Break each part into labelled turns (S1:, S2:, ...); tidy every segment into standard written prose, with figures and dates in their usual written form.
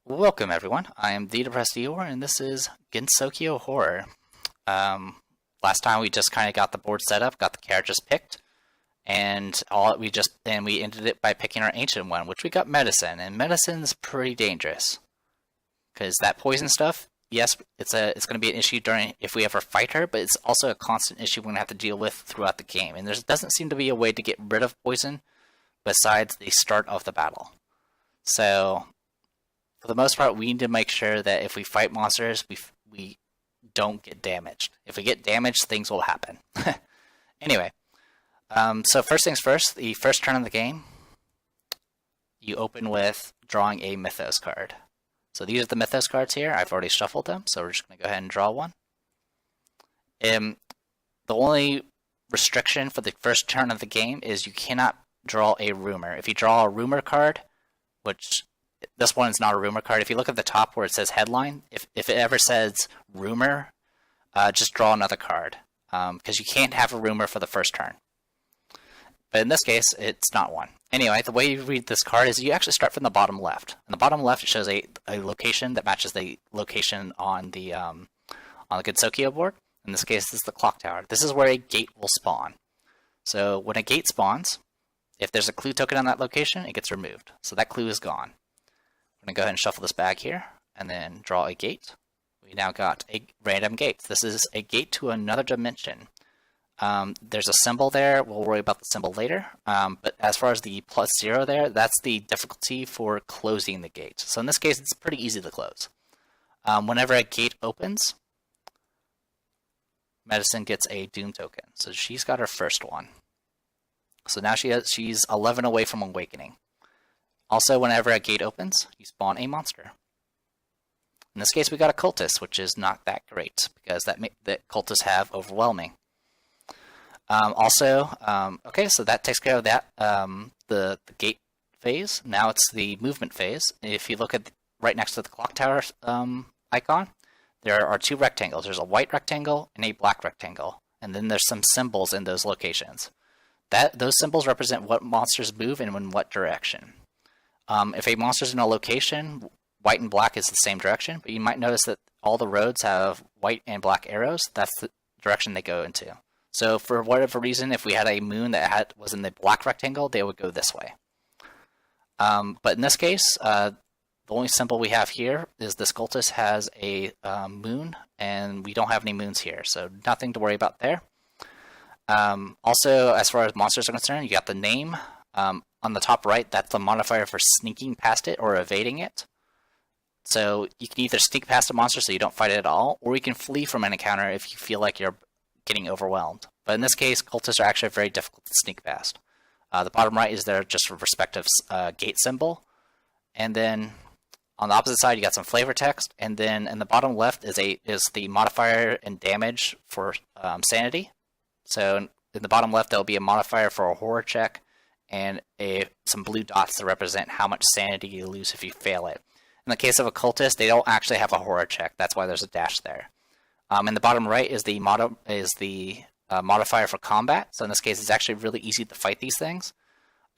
S1: Welcome everyone, I am the Depressed Eeyore, and this is Gensokyo Horror. Last time we just kind of got the board set up, got the characters picked, and we ended it by picking our ancient one, which we got medicine, and medicine's pretty dangerous. Because that poison stuff, yes, it's going to be an issue if we ever fight her, but it's also a constant issue we're going to have to deal with throughout the game, and there doesn't seem to be a way to get rid of poison besides the start of the battle. So for the most part, we need to make sure that if we fight monsters, we don't get damaged. If we get damaged, things will happen. Anyway, so first things first, the first turn of the game, you open with drawing a Mythos card. So these are the Mythos cards here. I've already shuffled them, so we're just going to go ahead and draw one. The only restriction for the first turn of the game is you cannot draw a rumor. If you draw a rumor card, which this one is not a rumor card. If you look at the top where it says headline, if it ever says rumor, just draw another card. Because you can't have a rumor for the first turn. But in this case, it's not one. Anyway, the way you read this card is you actually start from the bottom left. On the bottom left, it shows a location that matches the location on the Gensokyo board. In this case, this is the clock tower. This is where a gate will spawn. So when a gate spawns, if there's a clue token on that location, it gets removed. So that clue is gone. I'm going to go ahead and shuffle this bag here, and then draw a gate. We now got a random gate. This is a gate to another dimension. There's a symbol there. We'll worry about the symbol later. But as far as the +0 there, that's the difficulty for closing the gate. So in this case, it's pretty easy to close. Whenever a gate opens, Medicine gets a Doom token. So she's got her first one. So now she's 11 away from Awakening. Also, whenever a gate opens, you spawn a monster. In this case, we got a cultist, which is not that great, because that cultists have Overwhelming. Okay, so that takes care of that, the gate phase. Now it's the movement phase. If you look at right next to the clock tower icon, there are two rectangles. There's a white rectangle and a black rectangle, and then there's some symbols in those locations. Those symbols represent what monsters move and in what direction. If a monster's in a location, white and black is the same direction, but you might notice that all the roads have white and black arrows. That's the direction they go into. So for whatever reason, if we had a moon that was in the black rectangle, they would go this way. But in this case, the only symbol we have here is this cultist has a moon, and we don't have any moons here, so nothing to worry about there. Also, as far as monsters are concerned, you got the name. On the top right, that's the modifier for sneaking past it or evading it. So you can either sneak past a monster so you don't fight it at all, or you can flee from an encounter if you feel like you're getting overwhelmed. But in this case, cultists are actually very difficult to sneak past. The bottom right is their just respective gate symbol. And then on the opposite side, you got some flavor text. And then in the bottom left is the modifier and damage for sanity. So in the bottom left, there'll be a modifier for a horror check, and some blue dots to represent how much sanity you lose if you fail it. In the case of a cultist, they don't actually have a horror check. That's why there's a dash there. In the bottom right is the modifier for combat. So in this case, it's actually really easy to fight these things.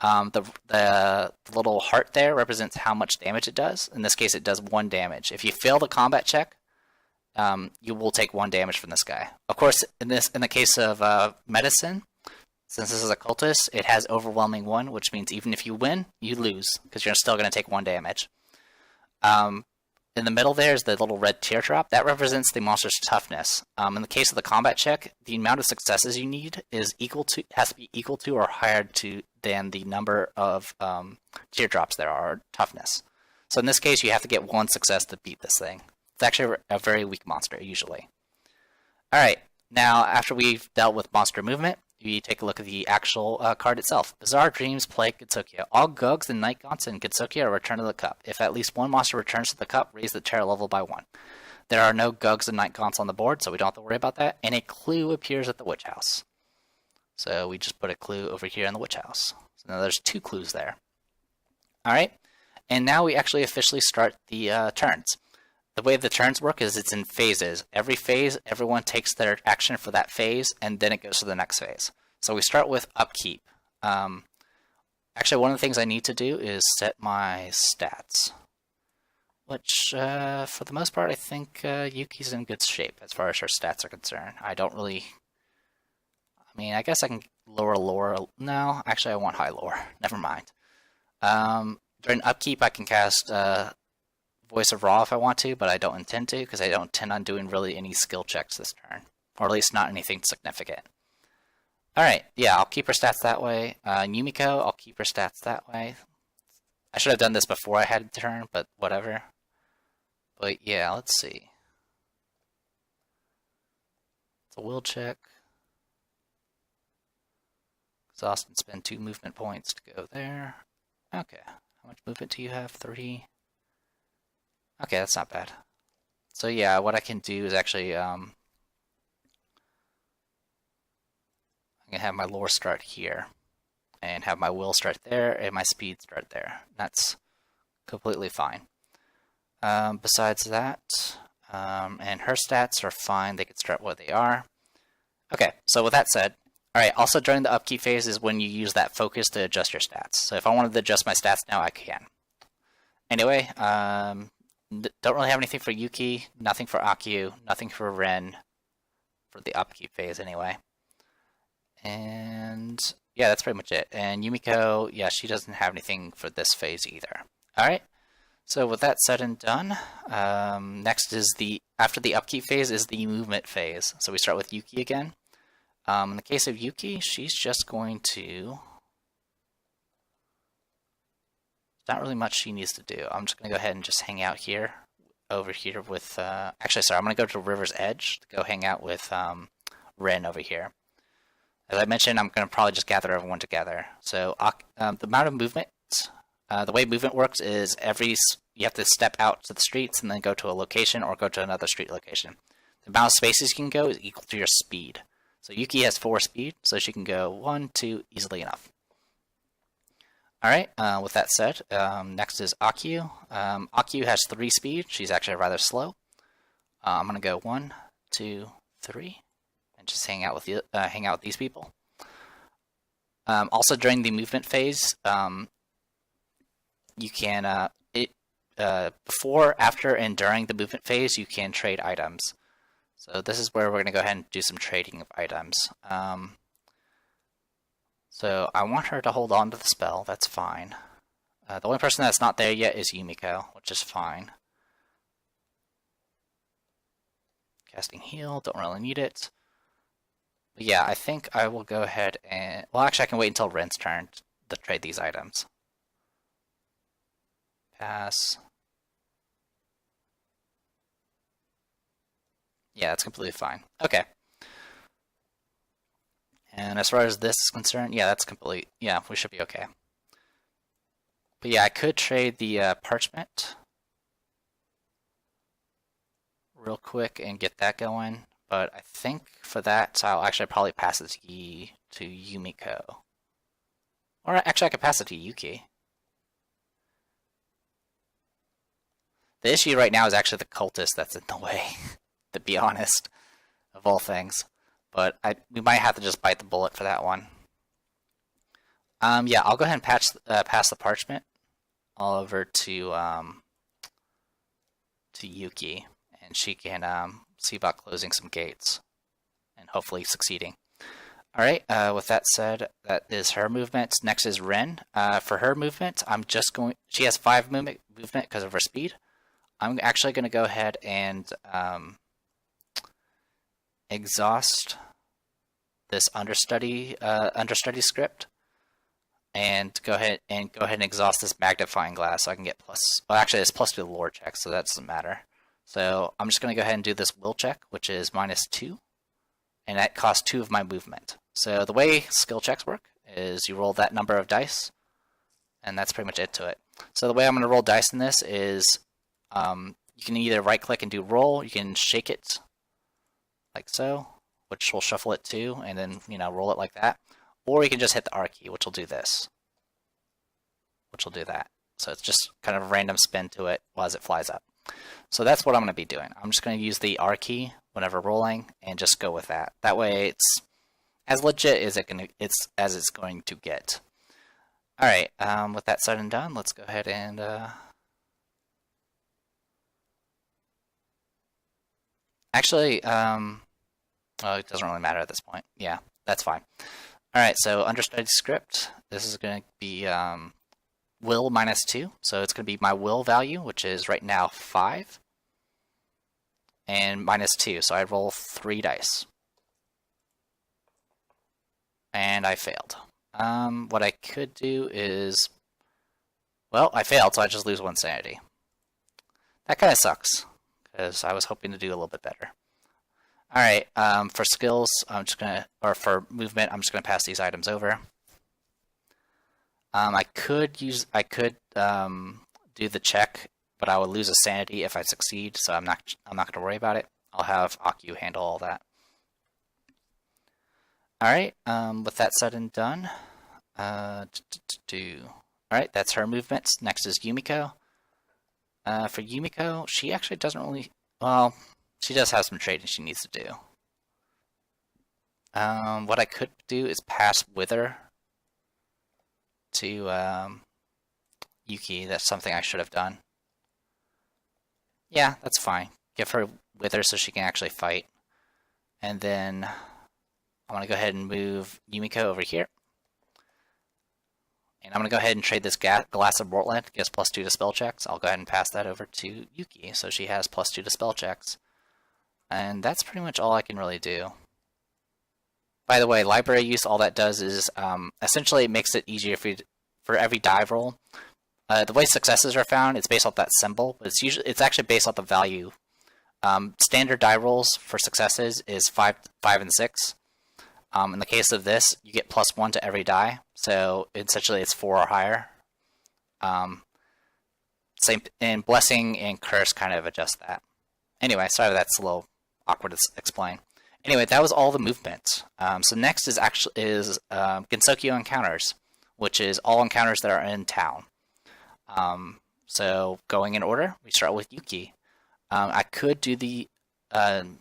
S1: The little heart there represents how much damage it does. In this case, it does 1 damage. If you fail the combat check, you will take 1 damage from this guy. Of course, in the case of medicine, since this is a cultist, it has Overwhelming 1, which means even if you win, you lose, because you're still going to take 1 damage. In the middle there is the little red teardrop. That represents the monster's toughness. In the case of the combat check, the amount of successes you need has to be equal to or higher than the number of teardrops there are, or toughness. So in this case, you have to get 1 success to beat this thing. It's actually a very weak monster, usually. Alright, now after we've dealt with monster movement, we take a look at the actual card itself. Bizarre Dreams plague Gensokyo. All Gugs and Night Gaunts in Gensokyo are returned to the cup. If at least one monster returns to the cup, raise the terror level by 1. There are no Gugs and Night Gaunts on the board, so we don't have to worry about that. And a clue appears at the witch house. So we just put a clue over here in the witch house. So now there's 2 clues there. Alright, and now we actually officially start the turns. The way the turns work is it's in phases. Every phase, everyone takes their action for that phase, and then it goes to the next phase. So we start with upkeep. Actually, one of the things I need to do is set my stats. which for the most part I think Yuki's in good shape as far as her stats are concerned. I don't really... I mean, I guess I can lower lore... No, actually I want high lore. Never mind. During upkeep I can cast Voice of Ra if I want to, but I don't intend to because I don't intend on doing really any skill checks this turn. Or at least not anything significant. Alright, yeah, I'll keep her stats that way. Yumiko, I'll keep her stats that way. I should have done this before I had a turn, but whatever. But yeah, let's see. It's a will check. Exhaust and spend 2 movement points to go there. Okay, how much movement do you have? 3? Okay, that's not bad. So yeah, what I can do is actually, I'm gonna have my lore start here, and have my will start there, and my speed start there. That's completely fine. Besides that, and her stats are fine, they can start where they are. Okay, so with that said, alright, also during the upkeep phase is when you use that focus to adjust your stats. So if I wanted to adjust my stats now, I can. Anyway, don't really have anything for Yuki, nothing for Akyu, nothing for Ren, for the upkeep phase anyway. And yeah, that's pretty much it. And Yumiko, yeah, she doesn't have anything for this phase either. Alright, so with that said and done, next is after the upkeep phase is the movement phase. So we start with Yuki again. In the case of Yuki, she's just going to... Not really much she needs to do. I'm just going to go ahead and just hang out here, over here with... actually, sorry, I'm going to go to River's Edge to go hang out with Ren over here. As I mentioned, I'm going to probably just gather everyone together. So the amount of movement, the way movement works is you have to step out to the streets and then go to a location or go to another street location. The amount of spaces you can go is equal to your speed. So Yuki has 4 speed, so she can go 1, 2 easily enough. Alright, with that said, next is Akyu. Akyu has 3 speed. She's actually rather slow. I'm going to go 1, 2, 3, and just hang out with these people. Also, during the movement phase, you can, before, after, and during the movement phase, you can trade items. So this is where we're going to go ahead and do some trading of items. So I want her to hold on to the spell, that's fine. The only person that's not there yet is Yumiko, which is fine. Casting heal, don't really need it. But yeah, I think I will go ahead and... Well, actually I can wait until Ren's turn to trade these items. Pass. Yeah, that's completely fine. Okay. And as far as this is concerned, yeah, that's complete. Yeah, we should be okay. But yeah, I could trade the parchment real quick and get that going. But I think for that, I'll actually probably pass it to Yumiko. Or actually, I could pass it to Yuki. The issue right now is actually the cultist that's in the way, to be honest, of all things. But we might have to just bite the bullet for that one. Yeah, I'll go ahead and pass the parchment all over to Yuki, and she can see about closing some gates and hopefully succeeding. All right. With that said, that is her movement. Next is Ren. For her movement, she has 5 movement because of her speed. I'm actually going to go ahead and exhaust this understudy script, and go ahead and exhaust this magnifying glass so I can get plus. Well, actually, it's plus 2 lore check, so that doesn't matter. So I'm just going to go ahead and do this will check, which is -2, and that costs 2 of my movement. So the way skill checks work is you roll that number of dice, and that's pretty much it to it. So the way I'm going to roll dice in this is you can either right-click and do roll, you can shake it like so, which will shuffle it too, and then roll it like that. Or you can just hit the R key, which will do this, which will do that. So it's just kind of a random spin to it as it flies up. So that's what I'm going to be doing. I'm just going to use the R key whenever rolling and just go with that. That way it's as legit as it's going to get. All right. With that said and done, let's go ahead and Actually, well, it doesn't really matter at this point. Yeah, that's fine. All right, so understudy script. This is going to be will -2, so it's going to be my will value, which is right now 5, and -2. So I roll 3 dice, and I failed. What I could do is, well, I failed, so I just lose 1 sanity. That kind of sucks, because I was hoping to do a little bit better. Alright, for skills, I'm just gonna, or for movement, I'm just gonna pass these items over. I could do the check, but I would lose a sanity if I succeed, so I'm not gonna worry about it. I'll have Akio handle all that. Alright, with that said and done, alright, that's her movements. Next is Yumiko. For Yumiko, she actually doesn't really, well, she does have some trading she needs to do. What I could do is pass Wither to Yuki. That's something I should have done. Yeah, that's fine. Give her Wither so she can actually fight. And then I'm going to go ahead and move Yumiko over here. And I'm going to go ahead and trade this Glass of Mortland. Gives +2 to spell checks. I'll go ahead and pass that over to Yuki, so she has +2 to spell checks. And that's pretty much all I can really do. By the way, library use, all that does is essentially it makes it easier for every dive roll. The way successes are found, it's based off that symbol, but it's actually based off the value. Standard die rolls for successes is 5, 5, and 6. In the case of this, you get +1 to every die, so essentially it's 4 or higher. Same in Blessing and Curse kind of adjust that. Anyway, sorry that's a little awkward to explain. Anyway, that was all the movement. So next is Gensokyo encounters, which is all encounters that are in town. So going in order, we start with Yuki. I could do the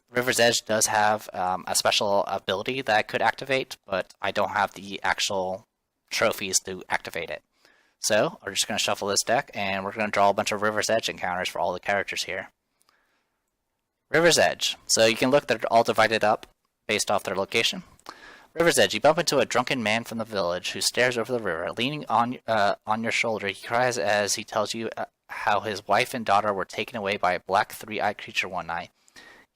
S1: River's Edge does have a special ability that I could activate, but I don't have the actual trophies to activate it. So we're just going to shuffle this deck, and we're going to draw a bunch of River's Edge encounters for all the characters here. River's Edge. So you can look, they're all divided up based off their location. River's Edge. You bump into a drunken man from the village who stares over the river. Leaning on your shoulder, he cries as he tells you how his wife and daughter were taken away by a black three-eyed creature one night.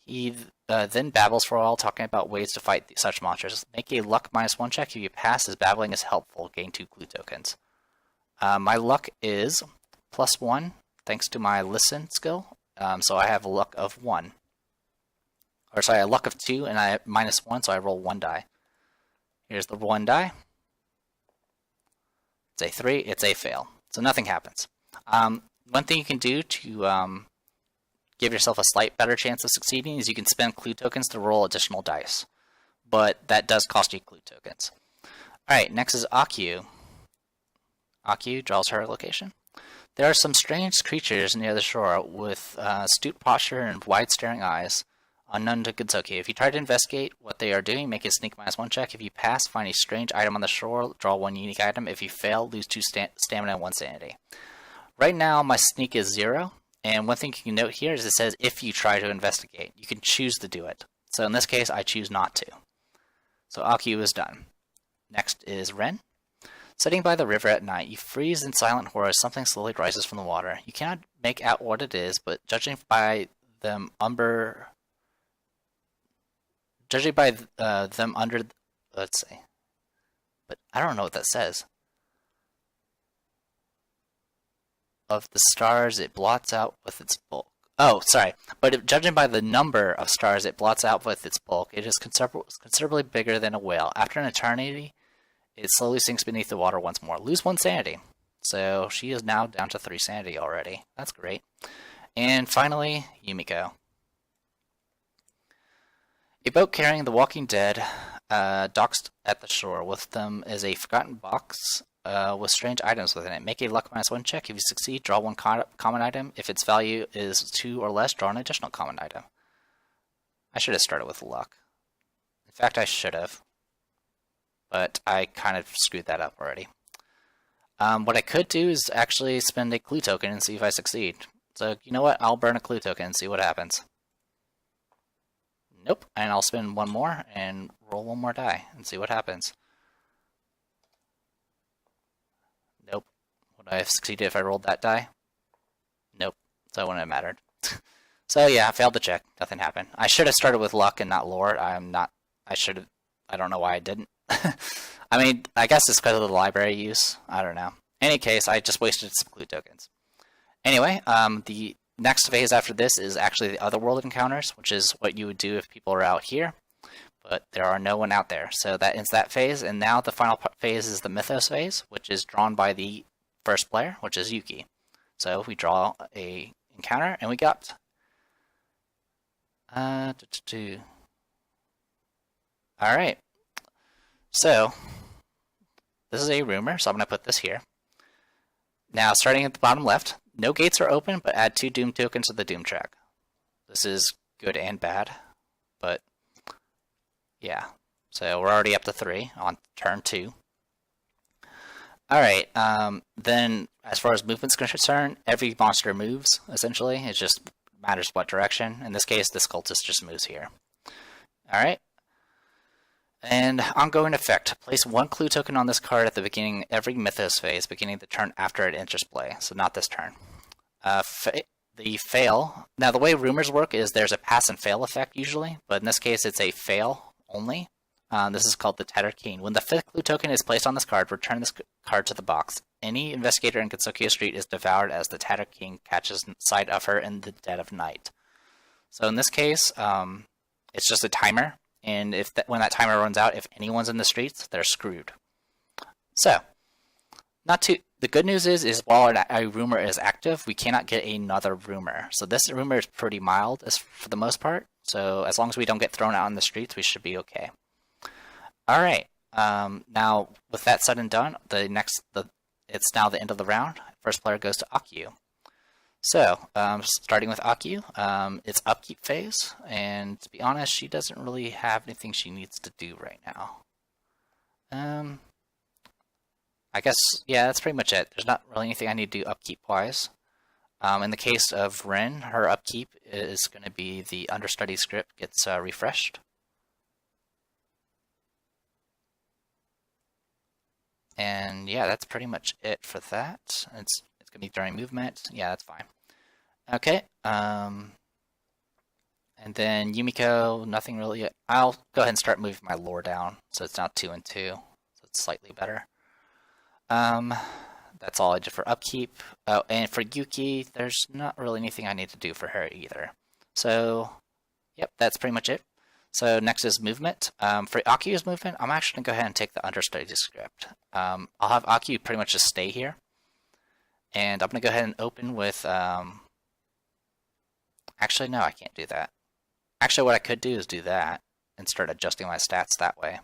S1: He then babbles for a while, talking about ways to fight such monsters. Make a luck -1 check. If you pass, his babbling is helpful. Gain 2 clue tokens. My luck is +1, thanks to my listen skill. So I have a luck of 1. Or sorry, a luck of 2, and I have -1, so I roll 1 die. Here's the 1 die. It's a 3, it's a fail. So nothing happens. One thing you can do to give yourself a slight better chance of succeeding is you can spend clue tokens to roll additional dice. But that does cost you clue tokens. Alright, next is Akio. Akio draws her location. There are some strange creatures near the shore with astute posture and wide staring eyes. Unknown to Gensokyo. If you try to investigate what they are doing, make a sneak -1 check. If you pass, find a strange item on the shore, draw 1 unique item. If you fail, lose 2 stamina and 1 sanity. Right now, my sneak is 0, and one thing you can note here is it says if you try to investigate. You can choose to do it. So in this case, I choose not to. So Akio is done. Next is Ren. Sitting by the river at night, you freeze in silent horror as something slowly rises from the water. You cannot make out what it is, but judging by them under, let's see, but I don't know what that says. Of the stars, it blots out with its bulk. Oh, sorry. But judging by the number of stars it blots out with its bulk, it is considerably bigger than a whale. After an eternity, it slowly sinks beneath the water once more. Lose 1 sanity. So she is now down to 3 sanity already. That's great. And finally, Yumiko. A boat carrying the Walking Dead docks at the shore. With them is a forgotten box with strange items within it. Make a luck -1 check. If you succeed, draw 1 common item. If its value is 2 or less, draw an additional common item. I should have started with luck. In fact, I should have. But I kind of screwed that up already. What I could do is actually spend a clue token and see if I succeed. So, you know what? I'll burn a clue token and see what happens. Nope. And I'll spin one more and roll one more die and see what happens. Nope. Would I have succeeded if I rolled that die? Nope. So it wouldn't have mattered. So yeah, I failed the check. Nothing happened. I should have started with luck and not lore. I don't know why I didn't. I mean, I guess it's because of the library use. I don't know. In any case, I just wasted some clue tokens. Anyway, the next phase after this is actually the otherworld encounters, which is what you would do if people are out here, but there are no one out there. So that ends that phase, and now the final phase is the Mythos phase, which is drawn by the first player, which is Yuki. So we draw a encounter, and we got Alright, so this is a rumor, so I'm going to put this here. Now, starting at the bottom left, no gates are open, but add 2 Doom tokens to the Doom track. This is good and bad, but yeah. So we're already up to 3 on turn 2. Alright, then as far as movement's concerned, every monster moves, essentially. It just matters what direction. In this case, this cultist just moves here. Alright. And ongoing effect. Place 1 clue token on this card at the beginning of every Mythos phase, beginning the turn after it enters play. So not this turn. The fail. Now the way rumors work is there's a pass and fail effect usually, but in this case it's a fail only. This is called the Tattered King. When the 5th clue token is placed on this card, return this card to the box. Any investigator in Gensokyo Street is devoured as the Tattered King catches sight of her in the dead of night. So in this case, it's just a timer. And when that timer runs out, if anyone's in the streets, they're screwed. So, the good news is while a rumor is active, we cannot get another rumor. So this rumor is pretty mild for the most part. So as long as we don't get thrown out in the streets, we should be okay. All right. Now with that said and done, it's now the end of the round. First player goes to Akyu. So, starting with Akyu, it's upkeep phase, and to be honest, she doesn't really have anything she needs to do right now. I guess, yeah, that's pretty much it. There's not really anything I need to do upkeep-wise. In the case of Rin, her upkeep is going to be the understudy script gets refreshed. And yeah, that's pretty much it for that. It's going to be during movement. Yeah, that's fine. Okay. And then Yumiko, nothing really. I'll go ahead and start moving my lore down. So it's now 2 and 2. So it's slightly better. That's all I did for upkeep. Oh, and for Yuki, there's not really anything I need to do for her either. So, yep, that's pretty much it. So next is movement. For Akyu's movement, I'm actually going to go ahead and take the understudy script. I'll have Akyu pretty much just stay here. And I'm going to go ahead and open with... Actually, no, I can't do that. Actually, what I could do is do that and start adjusting my stats that way.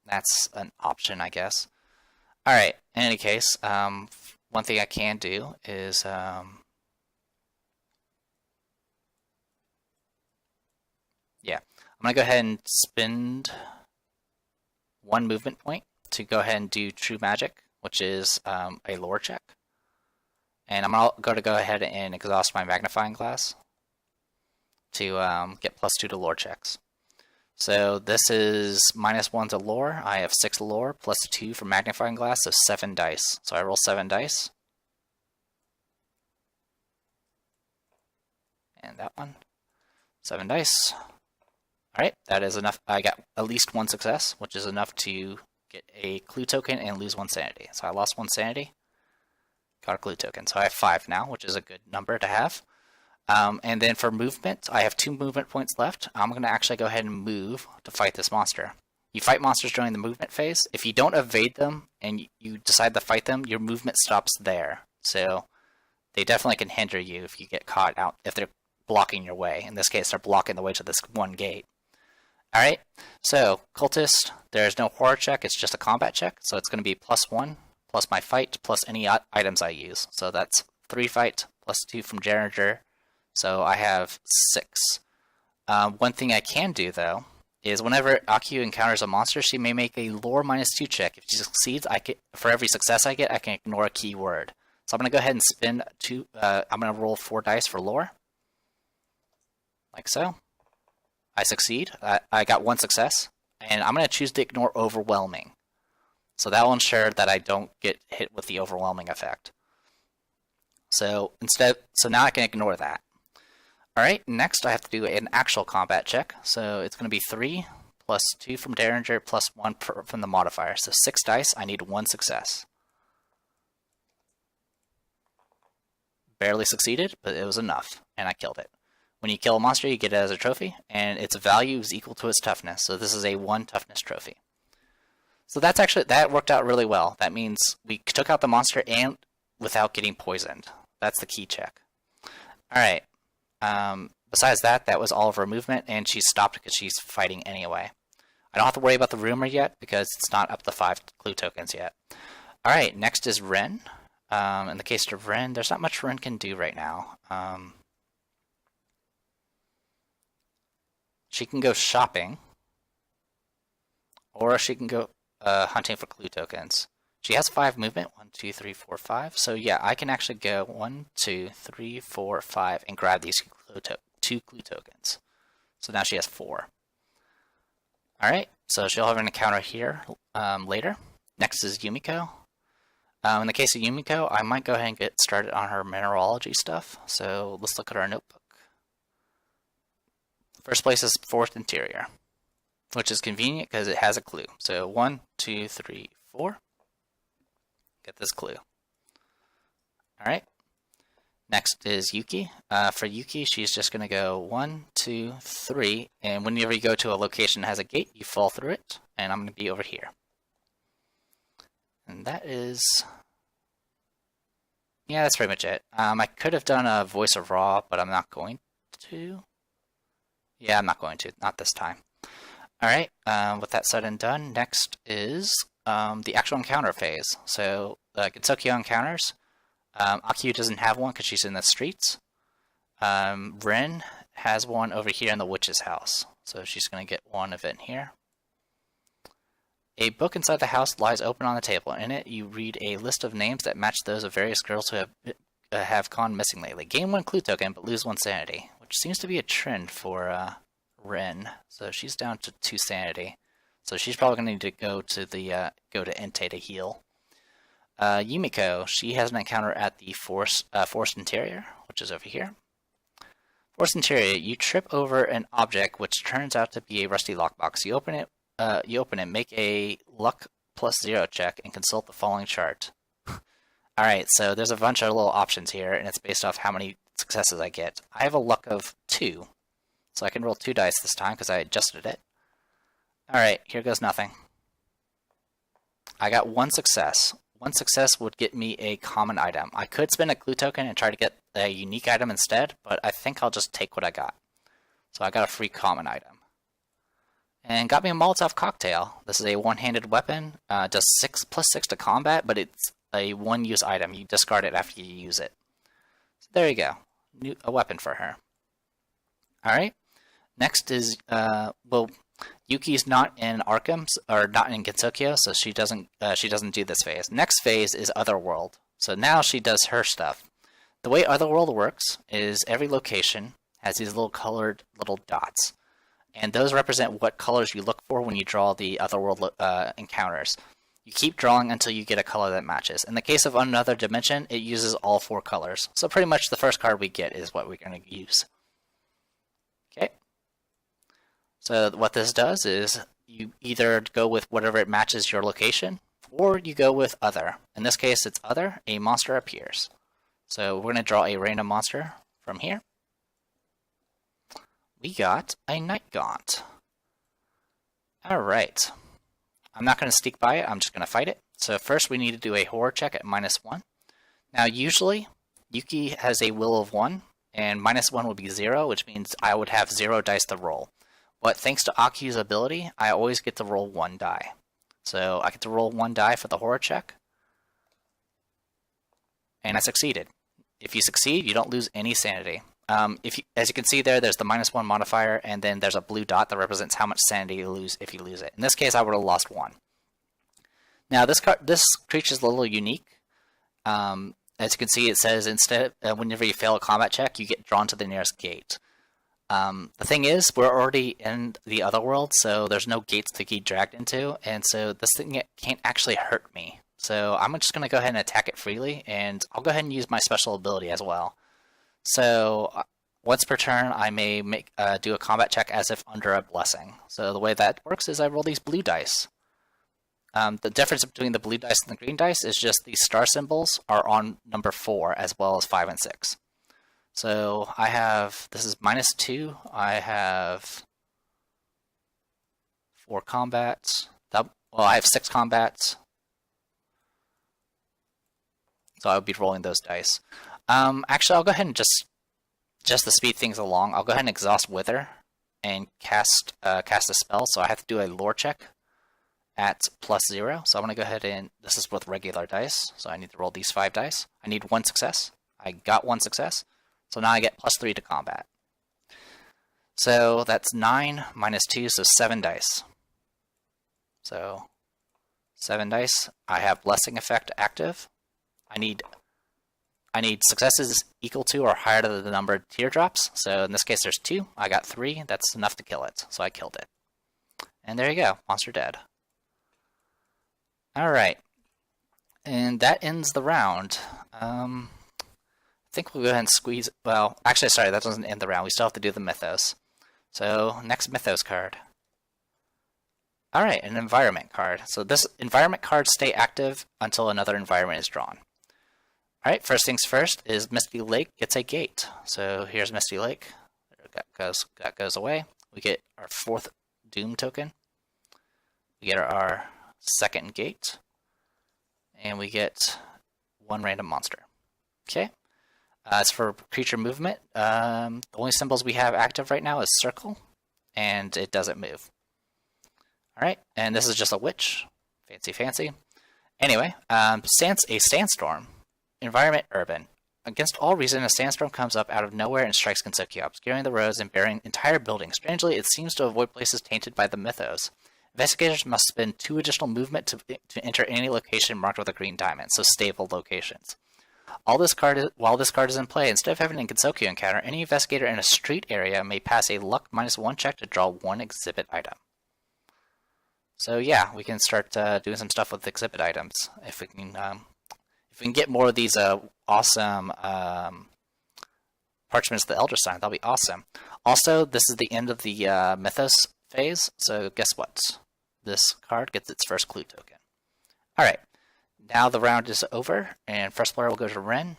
S1: That's an option, I guess. Alright, in any case, one thing I can do is... yeah, I'm going to go ahead and spend 1 movement point to go ahead and do True Magic, which is a lore check. And I'm going to go ahead and exhaust my magnifying glass to get +2 to lore checks. So this is -1 to lore. I have 6 lore, +2 for magnifying glass, so 7 dice. So I roll 7 dice. And that one. 7 dice. Alright, that is enough. I got at least 1 success, which is enough to get a clue token and lose 1 sanity. So I lost 1 sanity. Got a clue token. So I have 5 now, which is a good number to have. And then for movement, I have 2 movement points left. I'm going to actually go ahead and move to fight this monster. You fight monsters during the movement phase. If you don't evade them and you decide to fight them, your movement stops there. So they definitely can hinder you if you get caught out, if they're blocking your way. In this case, they're blocking the way to this one gate. Alright, so Cultist, there's no horror check, it's just a combat check. So it's going to be +1, plus my fight, plus any items I use. So that's 3 fight, +2 from Derringer. So I have 6. One thing I can do, though, is whenever Akyu encounters a monster, she may make a lore -2 check. If she succeeds, for every success I get, I can ignore a keyword. So I'm going to go ahead and spin 2. I'm going to roll 4 dice for lore. Like so. I succeed. I got one success, and I'm going to choose to ignore overwhelming. So that will ensure that I don't get hit with the overwhelming effect. So now I can ignore that. Alright, next I have to do an actual combat check. So it's going to be 3 plus 2 from Derringer plus 1 from the modifier. So 6 dice, I need 1 success. Barely succeeded, but it was enough, and I killed it. When you kill a monster, you get it as a trophy, and its value is equal to its toughness. So this is a 1 toughness trophy. So that worked out really well. That means we took out the monster and without getting poisoned. That's the key check. Alright. Besides that, that was all of her movement, and she's stopped because she's fighting anyway. I don't have to worry about the rumor yet because it's not up to 5 clue tokens yet. Alright, next is Ren. In the case of Ren, there's not much Ren can do right now. She can go shopping, or she can go hunting for clue tokens. She has 5 movement, 1, 2, 3, 4, 5. So yeah, I can actually go 1, 2, 3, 4, 5 and grab these 2 clue tokens. So now she has 4. Alright, so she'll have an encounter here later. Next is Yumiko. In the case of Yumiko, I might go ahead and get started on her mineralogy stuff. So let's look at our notebook. First place is 4th interior, which is convenient because it has a clue. So 1, 2, 3, 4. Get this clue. Alright. Next is Yuki. For Yuki, she's just going to go 1, 2, 3. And whenever you go to a location that has a gate, you fall through it. And I'm going to be over here. And that is... yeah, that's pretty much it. I could have done a Voice of Ra, but I'm not going to. Yeah, I'm not going to. Not this time. Alright, with that said and done, next is the actual encounter phase. So, Gensokyo encounters. Akio doesn't have one because she's in the streets. Ren has one over here in the witch's house. So she's going to get one event here. A book inside the house lies open on the table. In it, you read a list of names that match those of various girls who have gone missing lately. Gain 1 clue token, but lose 1 sanity, which seems to be a trend for Ren. So she's down to 2 sanity. So she's probably going to need to go to Entei to heal. Yumiko, she has an encounter at the Forest Interior, which is over here. Forest Interior, you trip over an object which turns out to be a rusty lockbox. You open it, make a luck +0 check, and consult the following chart. Alright, so there's a bunch of little options here, and it's based off how many successes I get. I have a luck of 2, so I can roll 2 dice this time because I adjusted it. Alright, here goes nothing. I got 1 success. 1 success would get me a common item. I could spend a clue token and try to get a unique item instead, but I think I'll just take what I got. So I got a free common item. And got me a Molotov cocktail. This is a one-handed weapon. Does 6 + 6 to combat, but it's a one-use item. You discard it after you use it. So there you go. A weapon for her. Alright. Next is, Yuki's not in Arkham, or not in Gensokyo, so she doesn't do this phase. Next phase is Otherworld. So now she does her stuff. The way Otherworld works is every location has these little colored little dots. And those represent what colors you look for when you draw the Otherworld encounters. You keep drawing until you get a color that matches. In the case of Another Dimension, it uses all 4 colors. So pretty much the first card we get is what we're going to use. Okay. So what this does is you either go with whatever it matches your location, or you go with Other. In this case, it's Other. A monster appears. So we're going to draw a random monster from here. We got a Night Gaunt. Alright. I'm not going to sneak by it, I'm just going to fight it. So first we need to do a horror check at -1. Now usually, Yuki has a will of 1, and -1 would be 0, which means I would have 0 dice to roll. But thanks to Aki's ability, I always get to roll 1 die. So I get to roll 1 die for the horror check. And I succeeded. If you succeed, you don't lose any sanity. As you can see there, there's the -1 modifier, and then there's a blue dot that represents how much sanity you lose if you lose it. In this case, I would have lost 1. Now, this creature is a little unique. As you can see, it says instead, whenever you fail a combat check, you get drawn to the nearest gate. The thing is, we're already in the other world, so there's no gates to get dragged into, and so this thing can't actually hurt me. So I'm just going to go ahead and attack it freely, and I'll go ahead and use my special ability as well. So once per turn, I may do a combat check as if under a blessing. So the way that works is I roll these blue dice. The difference between the blue dice and the green dice is just these star symbols are on number 4 as well as 5 and 6. So I have, this is -2, I have 4 combats, well I have 6 combats, so I would be rolling those dice. Actually I'll go ahead and just to speed things along, I'll go ahead and exhaust Wither and cast a spell, so I have to do a lore check at +0, so I'm going to go ahead and, this is with regular dice, so I need to roll these 5 dice. I need 1 success, I got 1 success. So now I get +3 to combat. So that's 9 minus 2, so 7 dice. So 7 dice. I have blessing effect active. I need successes equal to or higher to the number of teardrops. So in this case there's 2. I got 3. That's enough to kill it. So I killed it. And there you go. Monster dead. Alright. And that ends the round. I think we'll go ahead and squeeze, well, actually, sorry, that doesn't end the round. We still have to do the Mythos. So, next Mythos card. Alright, an environment card. So this environment cards stay active until another environment is drawn. Alright, first things first is Misty Lake gets a gate. So here's Misty Lake. That goes away. We get our 4th Doom token. We get our 2nd gate. And we get 1 random monster. Okay. As for creature movement, the only symbols we have active right now is circle, and it doesn't move. Alright, and this is just a witch. Fancy, fancy. Anyway, a sandstorm. Environment urban. Against all reason, a sandstorm comes up out of nowhere and strikes Gensokyo, obscuring the roads and burying entire buildings. Strangely, it seems to avoid places tainted by the mythos. Investigators must spend 2 additional movement to enter any location marked with a green diamond, so stable locations. While this card is in play, instead of having a Gensokyo encounter, any investigator in a street area may pass a luck -1 check to draw 1 exhibit item. So yeah, we can start doing some stuff with exhibit items if we can get more of these awesome Parchments of the Elder Sign. That'll be awesome. Also, this is the end of the Mythos phase, so guess what? This card gets its first clue token. All right. Now the round is over, and first player will go to Ren.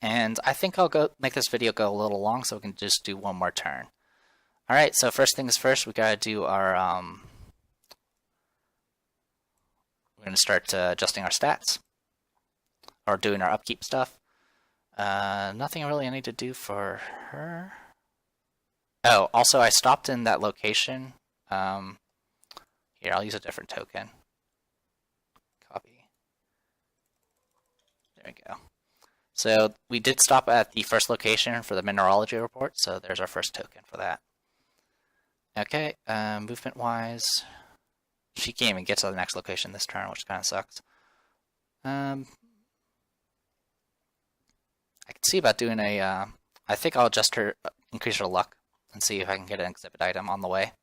S1: And I think I'll make this video go a little long so we can just do 1 more turn. Alright, so first things first, we gotta do our, we're gonna start adjusting our stats. Or doing our upkeep stuff. Nothing really I need to do for her. Oh, also I stopped in that location. Here, I'll use a different token. Copy. There we go. So we did stop at the first location for the mineralogy report, so there's our first token for that. Okay, movement-wise, she can't even get to the next location this turn, which kind of sucks. I can see about doing a, I think I'll adjust her, increase her luck, and see if I can get an exhibit item on the way.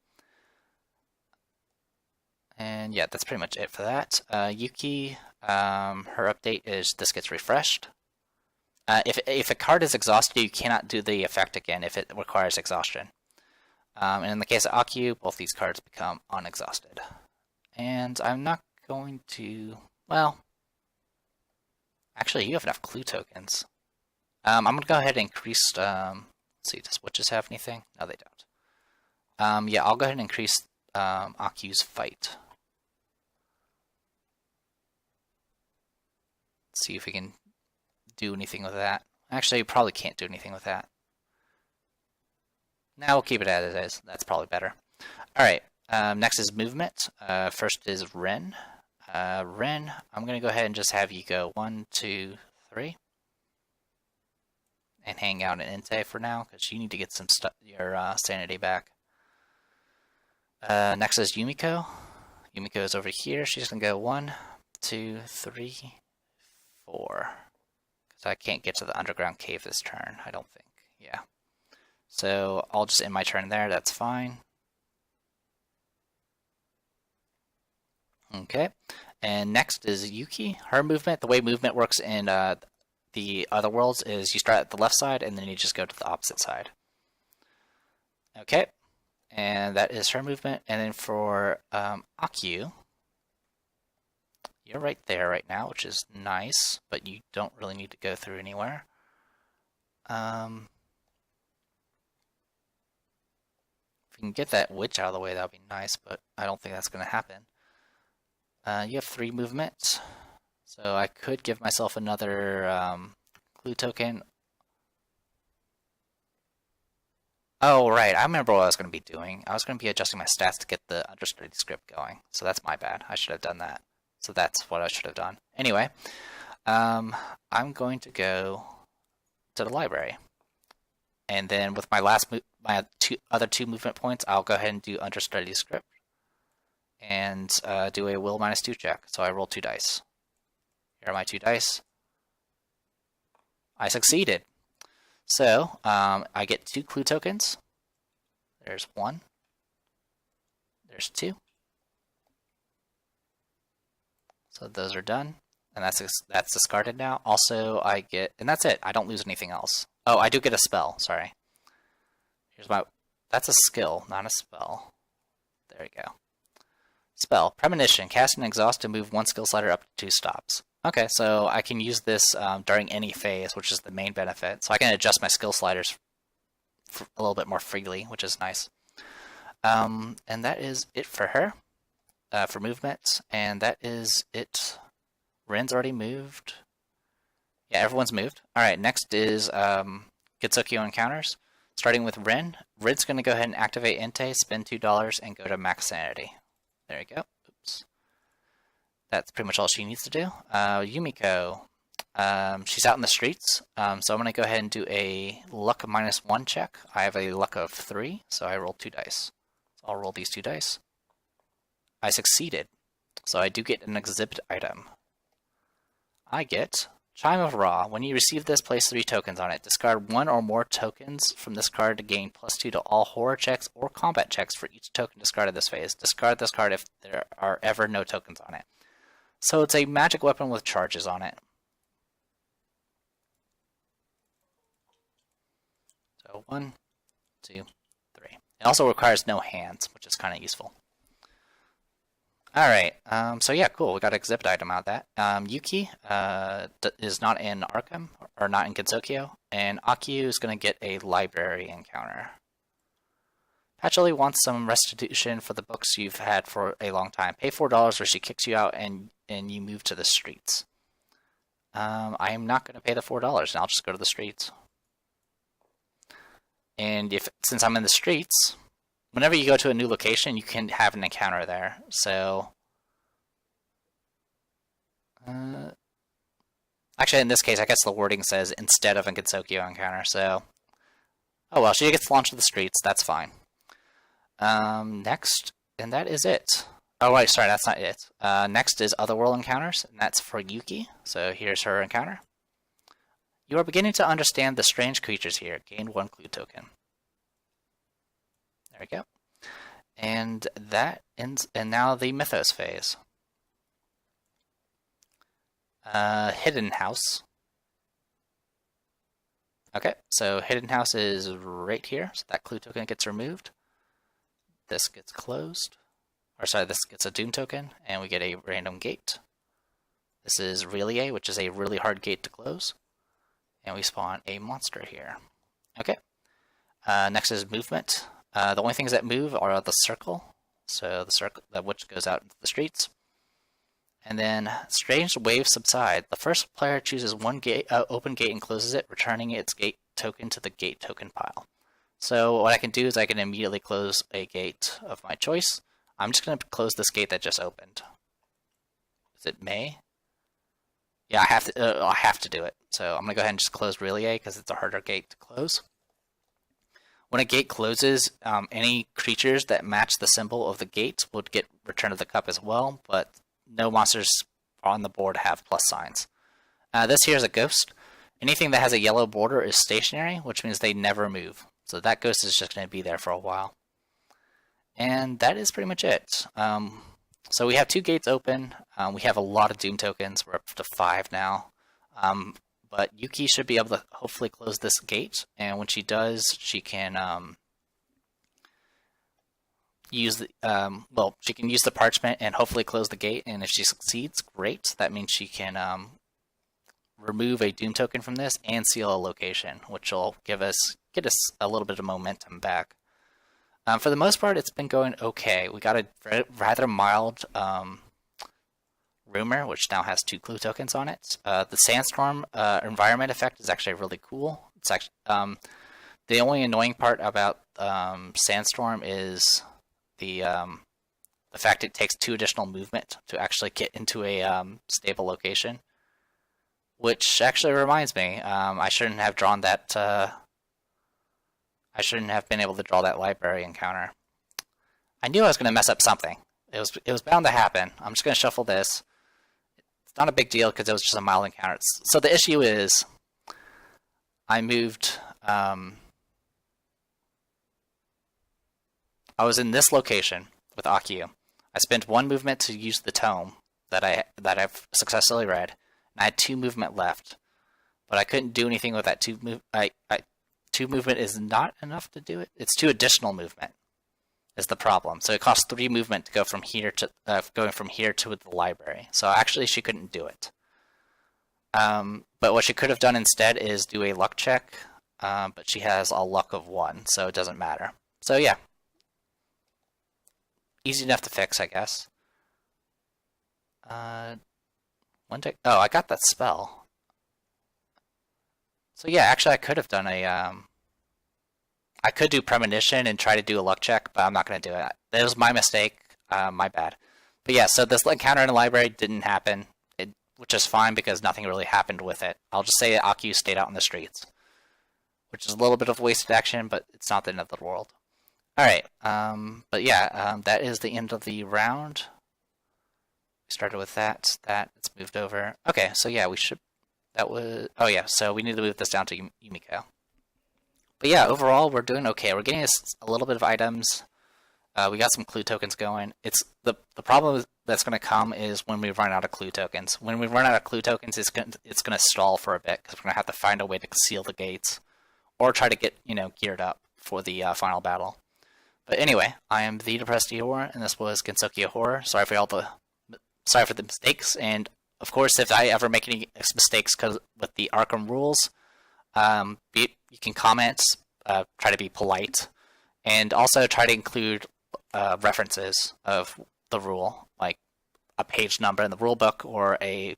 S1: And yeah, that's pretty much it for that. Yuki, her update is this gets refreshed. If a card is exhausted, you cannot do the effect again if it requires exhaustion. And in the case of Akyu, both these cards become unexhausted. And I'm not going to, well, actually you have enough clue tokens. I'm going to go ahead and increase, let's see, does witches have anything? No, they don't. Yeah, I'll go ahead and increase Akyu's fight. Let's see if we can do anything with that. Actually, you probably can't do anything with that. Now we'll keep it as it is. That's probably better. Alright, next is movement. First is Ren. Ren, I'm going to go ahead and just have you go 1, 2, 3. And hang out in Entei for now, because you need to get some your sanity back. Next is Yumiko. Yumiko is over here. She's going to go 1, 2, 3, 4. Because I can't get to the underground cave this turn, I don't think. Yeah. So I'll just end my turn there, that's fine. Okay, and next is Yuki. Her movement, the way movement works in the other worlds is you start at the left side and then you just go to the opposite side. Okay, and that is her movement. And then for Akyu, you're right there right now, which is nice, but you don't really need to go through anywhere. If you can get that witch out of the way, that would be nice, but I don't think that's going to happen. You have 3 movement, so I could give myself another clue token. Oh, right, I remember what I was going to be doing. I was going to be adjusting my stats to get the understudy script going, so that's my bad. I should have done that. So that's what I should have done. Anyway, I'm going to go to the library. And then with my other 2 movement points, I'll go ahead and do understudy script. And do a will -2 check. So I roll 2 dice. Here are my 2 dice. I succeeded. So I get 2 clue tokens. There's 1. There's 2. So those are done. And that's discarded now. Also, I get, and that's it. I don't lose anything else. Oh, I do get a spell. Sorry. Here's my, that's a skill, not a spell. There we go. Spell, Premonition, cast an exhaust to move 1 skill slider up to 2 stops. Okay, so I can use this during any phase, which is the main benefit. So I can adjust my skill sliders a little bit more freely, which is nice. And that is it for her, for movement, and that is it. Ren's already moved. Yeah, everyone's moved. Alright, next is Gensokyo encounters. Starting with Ren. Ren's going to go ahead and activate Entei, spend $2, and go to max sanity. There we go. Oops. That's pretty much all she needs to do. Yumiko. She's out in the streets, so I'm going to go ahead and do a luck -1 check. I have a luck of 3, so I roll 2 dice. So I'll roll these 2 dice. I succeeded, so I do get an exhibit item. I get Chime of Ra. When you receive this, place 3 tokens on it. Discard 1 or more tokens from this card to gain +2 to all horror checks or combat checks for each token discarded this phase. Discard this card if there are ever no tokens on it. So it's a magic weapon with charges on it. So 1, 2, 3. It also requires no hands, which is kind of useful. Alright, so yeah, cool. We got an exhibit item out of that. Yuki is not in Arkham, or not in Gensokyo, and Akyu is going to get a library encounter. Patchouli wants some restitution for the books you've had for a long time. Pay $4 or she kicks you out and you move to the streets. I am not going to pay the $4, and I'll just go to the streets. And since I'm in the streets, whenever you go to a new location, you can have an encounter there. So, actually, in this case, I guess the wording says instead of a Gensokyo encounter. So, oh well, she gets launched to the streets. That's fine. Next, and that is it. Oh wait, sorry, that's not it. Next is Otherworld encounters, and that's for Yuki. So here's her encounter. You are beginning to understand the strange creatures here. Gain 1 clue token. There we go. And that ends, and now the Mythos phase. Hidden House. Okay, so Hidden House is right here, so that clue token gets removed. This gets closed. Or sorry, this gets a Doom token, and we get a random gate. This is Relie, which is a really hard gate to close. And we spawn a monster here. Okay. Next is movement. The only things that move are the circle. So the circle, which goes out into the streets. And then strange waves subside. The first player chooses one open gate and closes it, returning its gate token to the gate token pile. So what I can do is I can immediately close a gate of my choice. I'm just going to close this gate that just opened. Is it May? Yeah, I have to do it. So I'm going to go ahead and just close Relie because it's a harder gate to close. When a gate closes, any creatures that match the symbol of the gate would get Return to the Cup as well, but no monsters on the board have plus signs. This here is a ghost. Anything that has a yellow border is stationary, which means they never move. So that ghost is just going to be there for a while. And that is pretty much it. So we have 2 gates open. We have a lot of Doom tokens. We're up to 5 now. But Yuki should be able to hopefully close this gate. And when she does, she can use the she can use the parchment and hopefully close the gate. And if she succeeds, great. That means she can remove a Doom token from this and seal a location, which will get us a little bit of momentum back. For the most part, it's been going okay. We got a rather mild rumor, which now has 2 clue tokens on it. The sandstorm environment effect is actually really cool. It's actually the only annoying part about sandstorm is the fact it takes 2 additional movement to actually get into a stable location. Which actually reminds me, I shouldn't have drawn that. I shouldn't have been able to draw that library encounter. I knew I was going to mess up something. It was bound to happen. I'm just going to shuffle this. It's not a big deal because it was just a mild encounter. So the issue is, I moved. I was in this location with Akio. I spent 1 movement to use the tome that I've successfully read, and I had 2 movement left, but I couldn't do anything with that 2 move. 2 movement is not enough to do it. It's 2 additional movement is the problem. So it costs 3 movement to go from here to going from here to the library. So actually, she couldn't do it. But what she could have done instead is do a luck check. But she has a luck of 1, so it doesn't matter. So yeah, easy enough to fix, I guess. Oh, I got that spell. So yeah, actually I could have done a, I could do Premonition and try to do a luck check, but I'm not going to do it. That was my mistake, my bad. But yeah, so this encounter in the library didn't happen, which is fine because nothing really happened with it. I'll just say that Akio stayed out in the streets, which is a little bit of wasted action, but it's not the end of the world. Alright, but yeah, that is the end of the round. We started with that, it's moved over. Okay, so yeah, we should... That was... Oh yeah, so we need to move this down to Yumiko. But yeah, overall, we're doing okay. We're getting a little bit of items. We got some clue tokens going. It's the problem that's going to come is when we run out of clue tokens. When we run out of clue tokens, it's going to stall for a bit because we're going to have to find a way to seal the gates or try to get geared up for the final battle. But anyway, I am the Depressed Eeyore, and this was Gensokyo Horror. Sorry for the mistakes, and of course, if I ever make any mistakes with the Arkham rules, you can comment, try to be polite, and also try to include references of the rule, like a page number in the rule book or a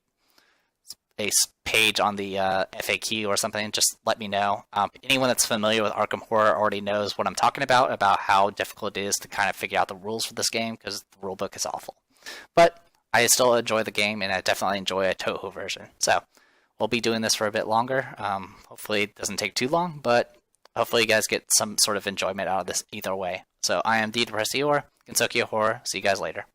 S1: page on the FAQ or something. Just let me know. Anyone that's familiar with Arkham Horror already knows what I'm talking about how difficult it is to kind of figure out the rules for this game because the rule book is awful. But I still enjoy the game, and I definitely enjoy a Toho version. So we'll be doing this for a bit longer. Hopefully it doesn't take too long, but hopefully you guys get some sort of enjoyment out of this either way. So I am the Depressed Eeyore, Gensokyo Horror. See you guys later.